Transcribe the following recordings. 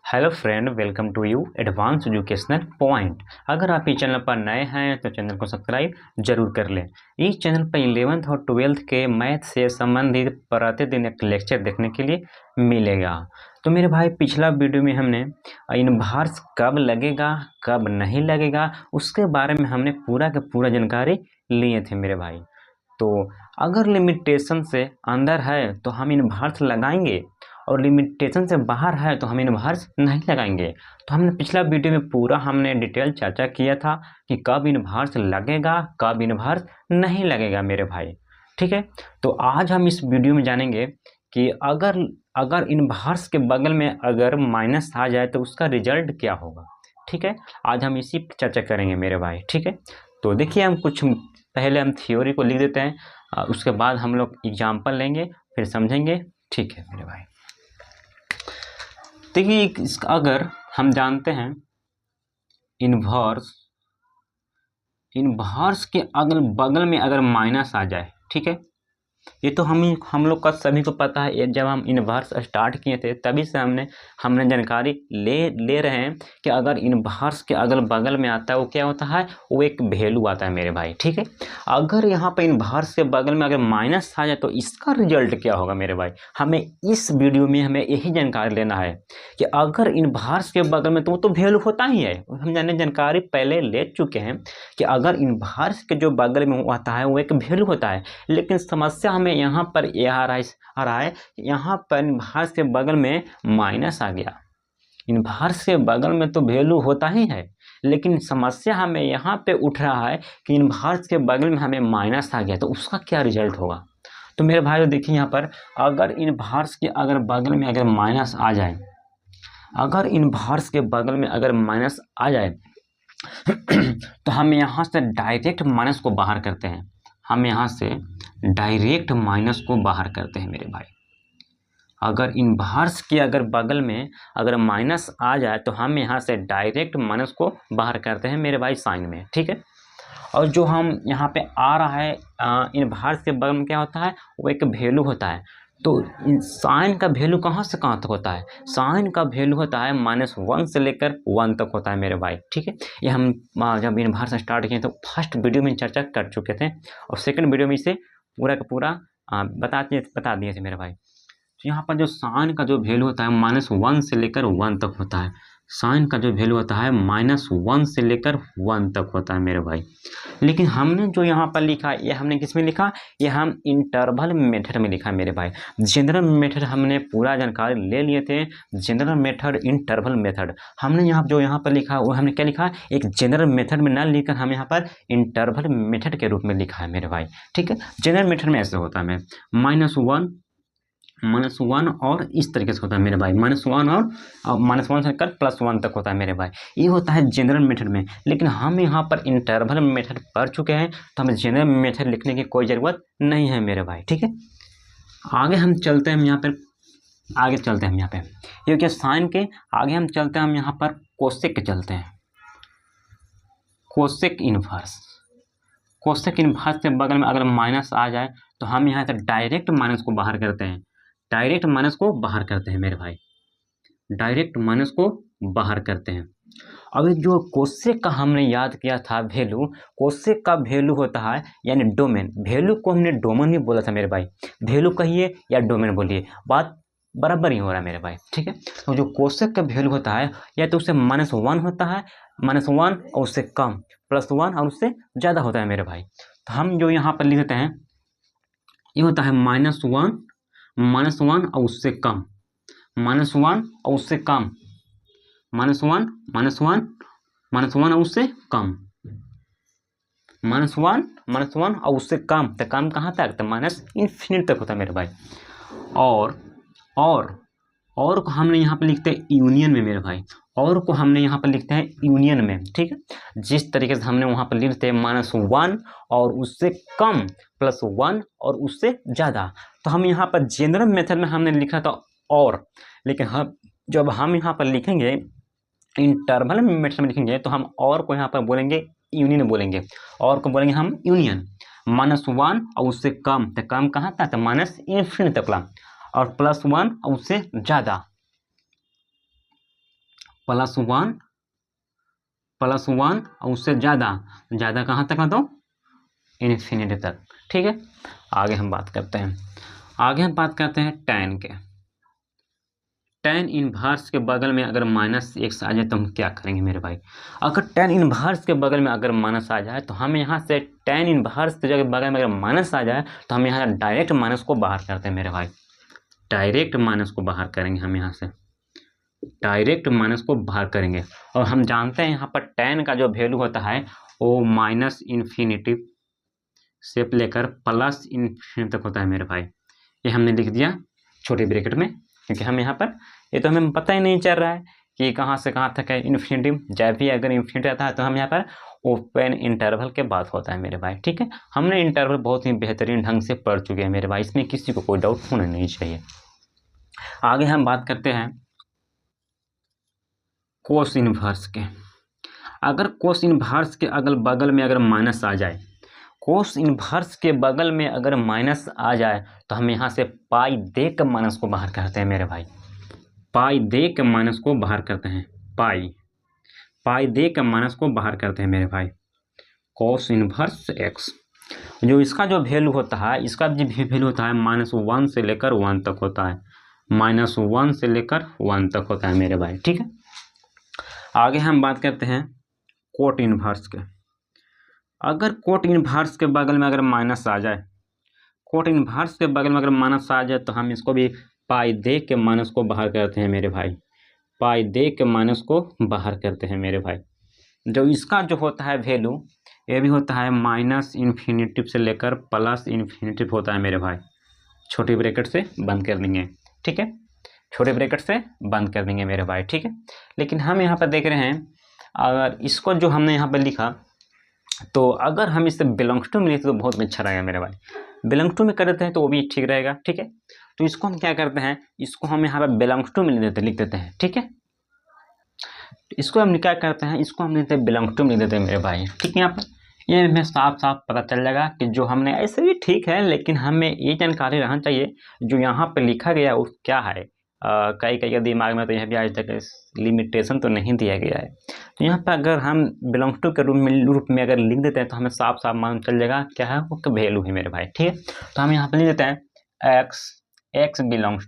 Hello friend, welcome to you advance educational point. अगर आप इस चैनल पर नए हैं तो चैनल को सब्सक्राइब जरूर कर लें। इस चैनल पर 11th और 12th के मैथ से संबंधित प्रतिदिन एक लेक्चर देखने के लिए मिलेगा। तो मेरे भाई, पिछला वीडियो में हमने इनवर्स कब लगेगा कब नहीं लगेगा उसके बारे में हमने पूरा का पूरा जानकारी लिए थे मेरे भाई। तो अगर लिमिटेशन से अंदर है तो हम इनवर्स लगाएंगे और लिमिटेशन से बाहर है तो हम इनवर्स नहीं लगाएंगे। तो हमने पिछला वीडियो में पूरा हमने डिटेल चर्चा किया था कि कब इनवर्स लगेगा कब इनवर्स नहीं लगेगा मेरे भाई। ठीक है, तो आज हम इस वीडियो में जानेंगे कि अगर इनवर्स के बगल में अगर माइनस आ जाए तो उसका रिजल्ट क्या होगा। ठीक है, आज हम इसी पर चर्चा करेंगे मेरे भाई। ठीक है, तो देखिए, हम कुछ पहले हम थ्योरी को लिख देते हैं, उसके बाद हम लोग एग्जाम्पल लेंगे, फिर समझेंगे। ठीक है मेरे भाई, देखिए, अगर हम जानते हैं इनवर्स के अगल बगल में अगर माइनस आ जाए, ठीक है, ये तो हम लोग का सभी को पता है। जब हम इनवर्स स्टार्ट किए थे तभी से हमने जानकारी ले रहे हैं कि अगर इनवर्स के अगल बगल में आता है वो क्या होता है, वो एक वैल्यू आता है मेरे भाई। ठीक है, अगर यहाँ पर इनवर्स के बगल में अगर माइनस आ जाए तो इसका रिजल्ट क्या होगा मेरे भाई। हमें इस वीडियो में हमें यही जानकारी लेना है कि अगर इनवर्स के बगल में तो वैल्यू होता ही है। हम जानकारी पहले ले चुके हैं कि अगर इनवर्स के जो बगल में आता है वो एक वैल्यू होता है, लेकिन समस्या हमें यहाँ पर यह आ रहा है, यहाँ पर इनवर्स के बगल में माइनस आ गया। इनवर्स के बगल में तो वैल्यू होता ही है, लेकिन समस्या हमें यहाँ पे उठ रहा है कि इनवर्स के बगल में हमें माइनस आ गया, तो उसका क्या रिजल्ट होगा। तो मेरे भाई, देखिए यहाँ पर अगर इनवर्स के अगर बगल में अगर माइनस आ जाए, अगर इनवर्स के बगल में अगर माइनस आ जाए तो हम यहाँ से डायरेक्ट माइनस को बाहर करते हैं। हम यहाँ से डायरेक्ट माइनस को बाहर करते हैं मेरे भाई। अगर इनवर्स के अगर बगल में अगर माइनस आ जाए तो हम यहाँ से डायरेक्ट माइनस को बाहर करते हैं मेरे भाई साइन में। ठीक है, और जो हम यहाँ पे आ रहा है इनवर्स के बगल में क्या होता है, वो एक वैल्यू होता है। तो साइन का वैल्यू कहाँ से कहाँ तक होता है, साइन का वैल्यू होता है -1 से लेकर 1 तक होता है मेरे भाई। ठीक है, ये हम जब इनवर्स स्टार्ट किए तो फर्स्ट वीडियो में चर्चा कर चुके थे और सेकंड वीडियो में इसे पूरा का पूरा बता दिए थे मेरे भाई। तो यहाँ पर जो साइन का जो वैल्यू होता है -1 से लेकर 1 तक होता है। साइन का जो वैल्यू होता है -1 से लेकर 1 तक होता है मेरे भाई। लेकिन हमने जो यहाँ पर लिखा, ये हमने किस में लिखा, ये हम इंटरवल मेथड में लिखा मेरे भाई। जनरल मेथड हमने पूरा जानकारी ले लिए थे, जनरल मेथड इंटरवल मेथड हमने यहाँ पर लिखा, वो हमने क्या लिखा, एक जनरल मेथड में ना लिखकर हम यहाँ पर इंटरवल मेथड के रूप में लिखा है मेरे भाई। ठीक है, जनरल मेथड में ऐसे होता है -1 और इस तरीके से होता है मेरे भाई, -1 और -1 से लेकर +1 तक होता है मेरे भाई। ये होता है जनरल मेथड में। लेकिन हम यहाँ पर इंटरवल मेथड पढ़ चुके हैं तो हमें जनरल मेथड लिखने की कोई ज़रूरत नहीं है मेरे भाई। ठीक है, आगे हम चलते हैं, हम यहाँ पे ये क्या साइन के आगे हम चलते हैं, हम यहाँ पर कोसेक के चलते हैं। कोसेक इनवर्स के बगल में अगर माइनस आ जाए तो हम यहाँ से डायरेक्ट माइनस को बाहर करते हैं। मेरे भाई, डायरेक्ट माइनस को बाहर करते हैं। अब जो कोसेक का हमने याद किया था वैल्यू, कोसेक का वैल्यू होता है यानी डोमेन। वैल्यू को हमने डोमेन ही बोला था मेरे भाई, वैल्यू कहिए या डोमेन बोलिए, बात बराबर ही हो रहा है मेरे भाई। ठीक है, तो जो कोसेक का वैल्यू होता है या तो उससे -1 होता है, -1 और उससे कम, +1 और उससे ज़्यादा होता है मेरे भाई। तो हम जो यहाँ पर लिखते हैं ये होता है -1 और उससे कम, -1 और उससे कम, -1 और उससे कम, -1 और उससे कम, तो कम कहाँ तक, तो -∞ तक होता है मेरे भाई। और को हमने यहाँ पर लिखते हैं यूनियन में मेरे भाई, और को हमने यहाँ पर लिखते हैं यूनियन में। ठीक है, जिस तरीके से हमने वहाँ पर लिखते हैं -1 और उससे कम, +1 और उससे ज़्यादा। तो हम यहाँ पर जनरल मेथड में हमने लिखा था और, लेकिन जब हम यहाँ पर लिखेंगे इंटरवल मेथड में लिखेंगे तो हम और को यहाँ पर बोलेंगे यूनियन बोलेंगे, और को बोलेंगे हम यूनियन। -1 और उससे कम, तो कम कहाँ तक, तो -∞ तक, और +1 और उससे ज़्यादा, +1 और उससे ज़्यादा कहाँ तक ना, तो इन्फिनिटी तक। ठीक है, आगे हम बात करते हैं tan के। tan इनवर्स के बगल में अगर -x आ जाए तो हम क्या करेंगे मेरे भाई? अगर tan इनवर्स के बगल में अगर माइनस आ जाए तो हम यहाँ से tan इनवर्स के जगह बगल में अगर माइनस आ जाए तो हम यहाँ डायरेक्ट माइनस को बाहर करते हैं मेरे भाई, डायरेक्ट माइनस को बाहर करेंगे हम यहाँ से, डायरेक्ट माइनस को बाहर करेंगे। और हम जानते हैं यहाँ पर tan का जो वैल्यू होता है वो -इन्फिनिटी से लेकर +इन्फिनिटी तक होता है मेरे भाई। ये हमने लिख दिया छोटे ब्रैकेट में, क्योंकि हम यहाँ पर ये तो हमें पता ही नहीं चल रहा है कि कहाँ से कहाँ तक है इन्फिनिटी। जब भी अगर इन्फिनिटी आता है तो हम यहाँ पर ओपन इंटरवल के बाद होता है मेरे भाई। ठीक है, हमने इंटरवल बहुत ही बेहतरीन ढंग से पढ़ चुके हैं मेरे भाई, इसमें किसी को कोई डाउट होना नहीं चाहिए। आगे हम बात करते हैं कोस इनवर्स के। अगर कोस इनवर्स के अगल बगल में अगर माइनस आ जाए, कोस इनवर्स के बगल में अगर माइनस आ जाए तो हम यहाँ से पाई दे के माइनस को बाहर करते हैं मेरे भाई, पाई दे के माइनस को बाहर करते हैं, पाई दे के माइनस को बाहर करते हैं मेरे भाई। कोस इनवर्स x जो इसका जो वैल्यू होता है, इसका जो वैल्यू होता है -1 से लेकर 1 तक होता है, -1 से लेकर 1 तक होता है मेरे भाई। ठीक है, आगे हम बात करते हैं कोट इनवर्स के। अगर कोट इनवर्स के बगल में अगर माइनस आ जाए, कोट इनवर्स के बगल में अगर माइनस आ जाए तो हम इसको भी पाई दे के माइनस को बाहर करते हैं मेरे भाई, पाई दे के माइनस को बाहर करते हैं मेरे भाई। जो इसका जो होता है वैल्यू ये भी होता है -इन्फिनिटी से लेकर +इन्फिनिटी होता है मेरे भाई। छोटे ब्रैकेट से बंद कर देंगे। ठीक है, छोटे ब्रैकेट से बंद कर देंगे मेरे भाई। ठीक है, लेकिन हम यहाँ पर देख रहे हैं अगर इसको जो हमने यहाँ पर लिखा तो अगर हम इससे बिलोंग्स टू में लिखते तो बहुत अच्छा रहेगा मेरे भाई, बिलोंग्स टू में कर देते हैं तो वो भी ठीक रहेगा। ठीक है, तो इसको हम क्या करते हैं, इसको हम यहाँ पर बिलोंग्स टू में लिख देते हैं। ठीक है, इसको हम क्या करते हैं, इसको हम लिखते हैं बिलोंग्स टू में लिख देते हैं मेरे भाई। ठीक है, यहाँ पर ये हमें साफ साफ पता चल जाएगा कि जो हमने ऐसे भी ठीक है, लेकिन हमें ये जानकारी रहना चाहिए जो यहाँ पर लिखा गया वो क्या है। कई के दिमाग में तो यह भी आज तक लिमिटेशन तो नहीं दिया गया है, तो यहाँ पर अगर हम बिलोंग्स टू के रूप में अगर लिख देते हैं तो हमें साफ साफ मालूम चल जाएगा क्या है, वो वैल्यू है मेरे भाई। ठीक है, तो हम यहाँ पर लिख देते हैं x बिलोंग्स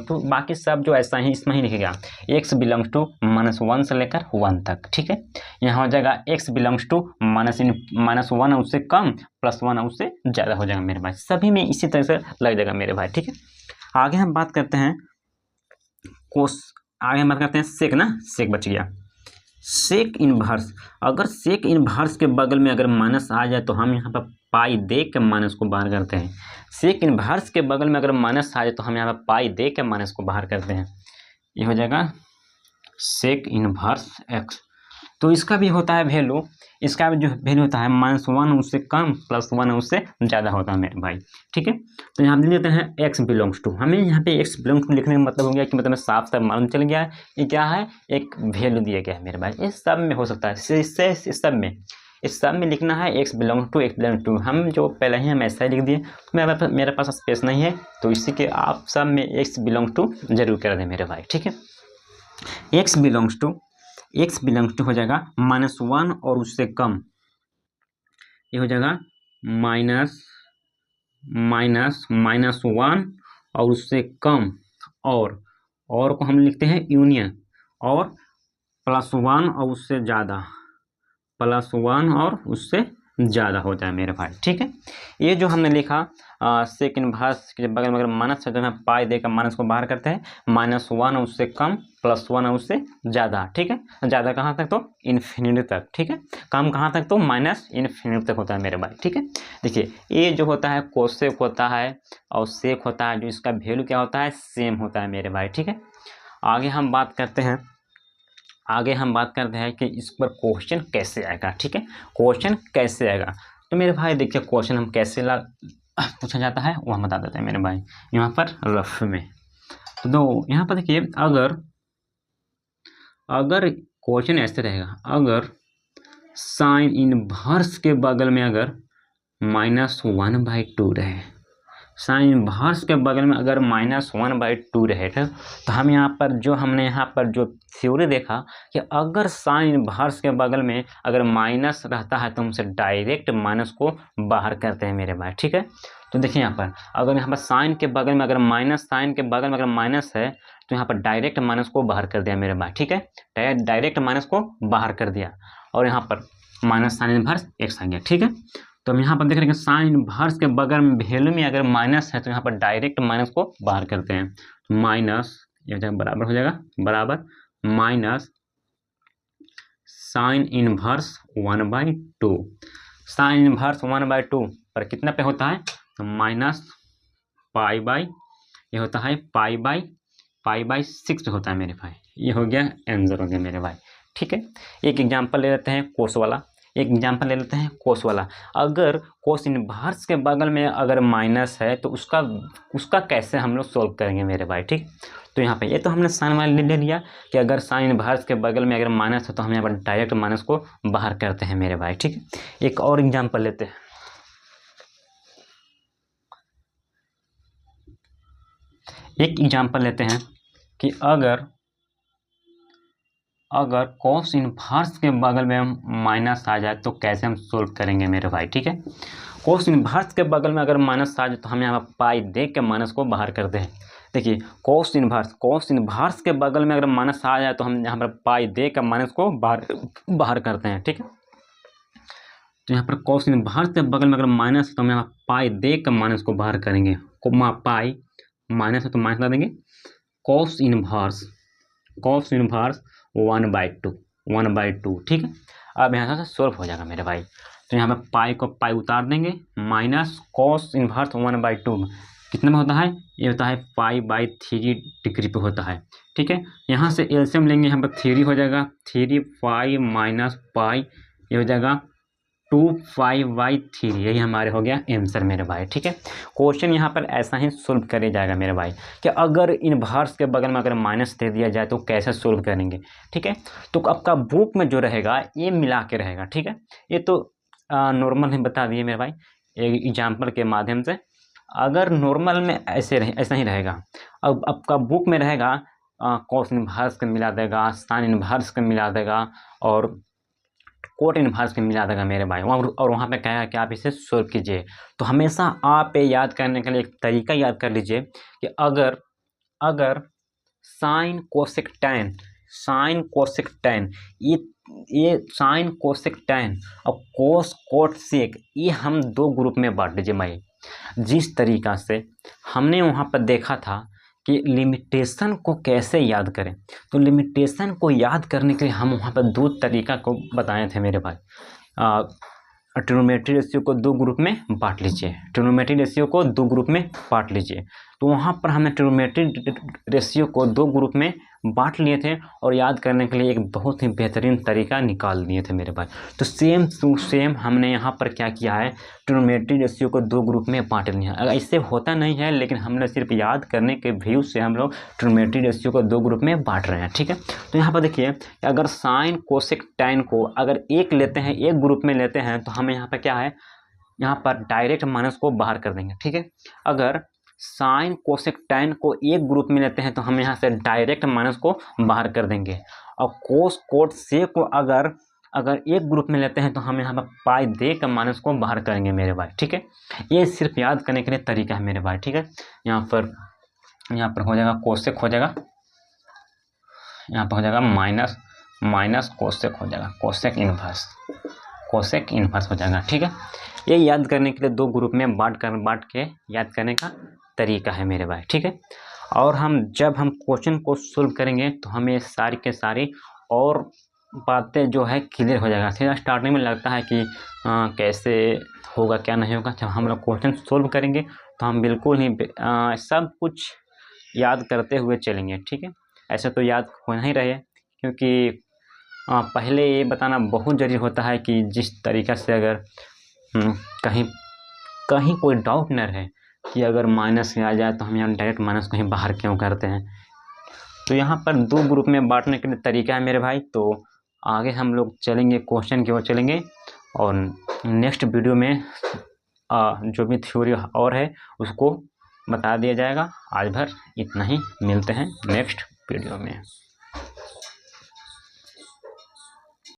टू बाकी सब जो ऐसा ही इसमें ही लिखेगा, x बिलोंग्स टू -1 से लेकर 1 तक। ठीक है, यहाँ हो जाएगा x बिलोंग्स टू -1 उससे कम +1 उससे ज़्यादा हो जाएगा मेरे भाई। सभी में इसी तरह से लग जाएगा मेरे भाई। ठीक है, आगे हम बात करते हैं सेक ना, सेक बच गया। सेक इनवर्स, अगर सेक इनवर्स के बगल में अगर माइनस आ जाए तो हम यहाँ पर पाई दे के माइनस को बाहर करते हैं। सेक इनवर्स के बगल में अगर माइनस आ जाए तो हम यहाँ पर पाई दे के माइनस को बाहर करते हैं, ये हो जाएगा सेक इनवर्स x। तो इसका भी होता है वैल्यू, इसका भी जो वैल्यू होता है -1 उससे कम +1 उससे ज़्यादा होता है मेरे भाई। ठीक है, तो यहाँ लिख देते हैं x बिलोंग्स टू। हमें यहाँ पे x बिलोंग्स टू लिखने का मतलब हो गया कि मतलब साफ साफ मालूम चल गया है ये क्या है, एक वैल्यू दिया गया है मेरे भाई। इस सब में हो सकता है, इस सब में लिखना है x बिलोंग्स टू। हम जो पहले ही हम ऐसा ही लिख दिए, मेरे पास स्पेस नहीं है, तो इसी के आप सब में x बिलोंग्स टू जरूर कर दें मेरे भाई। ठीक है, x बिलोंग्स टू हो जाएगा -1 और उससे कम, ये हो जाएगा -1 और उससे कम, और को हम लिखते हैं यूनियन, और +1 और उससे ज़्यादा, +1 और उससे ज़्यादा होता है मेरे भाई। ठीक है, ये जो हमने लिखा सेक इनवर्स के बगल में अगर माइनस है तो हम पाई देकर माइनस को बाहर करते हैं, -1 उससे कम +1 उससे ज़्यादा। ठीक है, ज़्यादा कहाँ तक, तो इन्फिनिटी तक। ठीक है, कम कहाँ तक, तो -इन्फिनिटी तक होता है मेरे भाई। ठीक है, देखिए ये जो होता है कोसेक होता है और सेक होता है, जो इसका वैल्यू क्या होता है, सेम होता है मेरे भाई। ठीक है, आगे हम बात करते हैं कि इस पर क्वेश्चन कैसे आएगा। ठीक है, क्वेश्चन कैसे आएगा, तो मेरे भाई देखिए क्वेश्चन हम कैसे पूछा जाता है वो हम बता देते हैं मेरे भाई यहाँ पर रफ में। तो यहाँ पर देखिए अगर क्वेश्चन ऐसे रहेगा, अगर साइन इनवर्स के बगल में अगर -1/2 रहे, साइन इनवर्स के बगल में अगर -1/2 रहे तो हम यहाँ पर जो हमने यहाँ पर जो थ्योरी देखा कि अगर साइन इनवर्स के बगल में अगर माइनस रहता है तो हम उसे डायरेक्ट माइनस को बाहर करते हैं मेरे भाई। ठीक है, तो देखिए यहाँ पर अगर यहाँ पर साइन के बगल में अगर माइनस, साइन के बगल में अगर माइनस है तो यहाँ पर डायरेक्ट माइनस को बाहर कर दिया मेरे भाई। ठीक है, डायरेक्ट माइनस को बाहर कर दिया और यहाँ पर माइनस साइन इनवर्स x आ गया। ठीक है, तो हम यहाँ पर देख रहे हैं कि साइन इनवर्स के बगल में वैल्यू में अगर माइनस है तो यहाँ पर डायरेक्ट माइनस को बाहर करते हैं। माइनस ये बराबर हो जाएगा, बराबर minus sine inverse 1/2। Sine inverse 1/2 पर कितना पे होता है तो माइनस पाई बाई, ये होता है पाई/6 पे होता है मेरे भाई। ये हो गया आंसर हो गया मेरे भाई। ठीक है, एक एग्जांपल ले लेते हैं कोस वाला, एक एग्जांपल ले लेते हैं कोस वाला। अगर कोस इनवर्स के बगल में अगर माइनस है तो उसका कैसे हम लोग सोल्व करेंगे मेरे भाई। ठीक, तो यहाँ पे ये तो हमने साइन वाला ले लिया कि अगर साइन इनवर्स के बगल में अगर माइनस है तो हम यहाँ पर डायरेक्ट माइनस को बाहर करते हैं मेरे भाई। ठीक है, एक और एग्जाम्पल लेते हैं। एक एग्जाम्पल लेते हैं कि अगर कोस इनवर्स के बगल में माइनस आ जाए तो कैसे हम सोल्व करेंगे मेरे भाई। ठीक है, कोस इनवर्स के बगल में अगर माइनस आ जाए तो हम यहाँ पर पाई दे के माइनस को बाहर करते हैं। देखिए कोस इनवर्स के बगल में अगर माइनस आ जाए तो हम यहाँ पर पाई दे के माइनस को बाहर करते हैं। ठीक है, तो यहाँ पर कोस इनवर्स के बगल में अगर माइनस है तो हम यहाँ पाई दे के माइनस को बाहर करेंगे। पाई माइनस है तो माइनस ला देंगे, कोस इनवर्स 1/2। ठीक है, अब यहाँ से सोल्व हो जाएगा मेरे भाई। तो यहाँ पे पाई को पाई उतार देंगे, माइनस कोस इनवर्स 1/2 कितने में होता है, ये होता है पाई/3 डिग्री पे होता है। ठीक है, यहाँ से एलसीएम लेंगे, यहाँ पर 3 हो जाएगा, 3 पाई माइनस पाई, ये हो जाएगा 2π/3। यही हमारे हो गया आंसर मेरे भाई। ठीक है, क्वेश्चन यहाँ पर ऐसा ही सोल्व करे जाएगा मेरे भाई कि अगर इनवर्स के बगल में अगर माइनस दे दिया जाए तो कैसे सोल्व करेंगे। ठीक है, तो आपका बुक में जो रहेगा ये मिला के रहेगा। ठीक है, ये तो नॉर्मल ही बता दिए मेरे भाई एक एग्जाम्पल के माध्यम से। अगर नॉर्मल में ऐसा ही रहेगा, अब आपका बुक में रहेगा कोस इनवर्स के मिला देगा, साइन इनवर्स के मिला देगा और कोट इनवर्स के मिला देगा मेरे भाई, और वहाँ पे कहेगा कि आप इसे सोल्व कीजिए। तो हमेशा आप याद करने के लिए एक तरीका याद कर लीजिए कि अगर साइन कोसेक टैन ये साइन कोसेक टैन और कोस कोट सेक ये हम 2 ग्रुप में बांट लीजिए भाई। जिस तरीका से हमने वहाँ पर देखा था कि लिमिटेशन को कैसे याद करें, तो लिमिटेशन को याद करने के लिए हम वहाँ पर 2 तरीका को बताए थे मेरे भाई। ट्रिग्नोमेट्री रेशियो को 2 ग्रुप में बांट लीजिए, तो वहाँ पर हमने ट्रिग्नोमेट्री रेशियो को 2 ग्रुप में बांट लिए थे और याद करने के लिए एक बहुत ही बेहतरीन तरीका निकाल दिए थे मेरे भाई। तो सेम टू सेम हमने यहाँ पर क्या किया है, ट्रिग्नोमेट्री रेशियो को 2 ग्रुप में बांट लिया है। इससे होता नहीं है, लेकिन हमने सिर्फ याद करने के व्यू से हम लोग ट्रिग्नोमेट्री रेशियो को 2 ग्रुप में बांट रहे हैं। ठीक है, तो यहाँ पर देखिए अगर साइन कोसेक टैन को अगर एक लेते हैं, एक ग्रुप में लेते हैं, तो हमें यहाँ पर क्या है, यहाँ पर डायरेक्ट माइनस को बाहर कर देंगे। ठीक है, अगर साइन कोसेक टैन को एक ग्रुप में लेते हैं तो हम यहाँ से डायरेक्ट माइनस को बाहर कर देंगे, और कोस कोट सेक को अगर एक ग्रुप में लेते हैं तो हम यहाँ पर पाई दे कर माइनस को बाहर करेंगे मेरे भाई। ठीक है, ये सिर्फ याद करने के लिए तरीका है मेरे भाई। ठीक है, यहाँ पर हो जाएगा कोसेक, हो जाएगा यहाँ पर हो जाएगा माइनस कोसेक, हो जाएगा कोसेक इनवर्स हो जाएगा। ठीक है, ये याद करने के लिए 2 ग्रुप में बांट के याद करने का तरीका है मेरे भाई। ठीक है, और जब हम क्वेश्चन को सोल्व करेंगे तो हमें सारी के सारी और बातें जो है क्लियर हो जाएगा। फिर स्टार्टिंग में लगता है कि कैसे होगा क्या नहीं होगा, जब हम लोग क्वेश्चन सोल्व करेंगे तो हम बिल्कुल ही सब कुछ याद करते हुए चलेंगे। ठीक है, ऐसे तो याद हो नहीं रहे, क्योंकि पहले ये बताना बहुत ज़रूरी होता है कि जिस तरीक़ा से अगर कहीं कोई डाउट न रहे कि अगर माइनस में आ जाए तो हम यहाँ डायरेक्ट माइनस कहीं बाहर क्यों करते हैं। तो यहाँ पर 2 ग्रुप में बांटने के लिए तरीका है मेरे भाई। तो आगे हम लोग चलेंगे, क्वेश्चन की ओर चलेंगे, और नेक्स्ट वीडियो में जो भी थ्योरी और है उसको बता दिया जाएगा। आज भर इतना ही, मिलते हैं नेक्स्ट वीडियो में।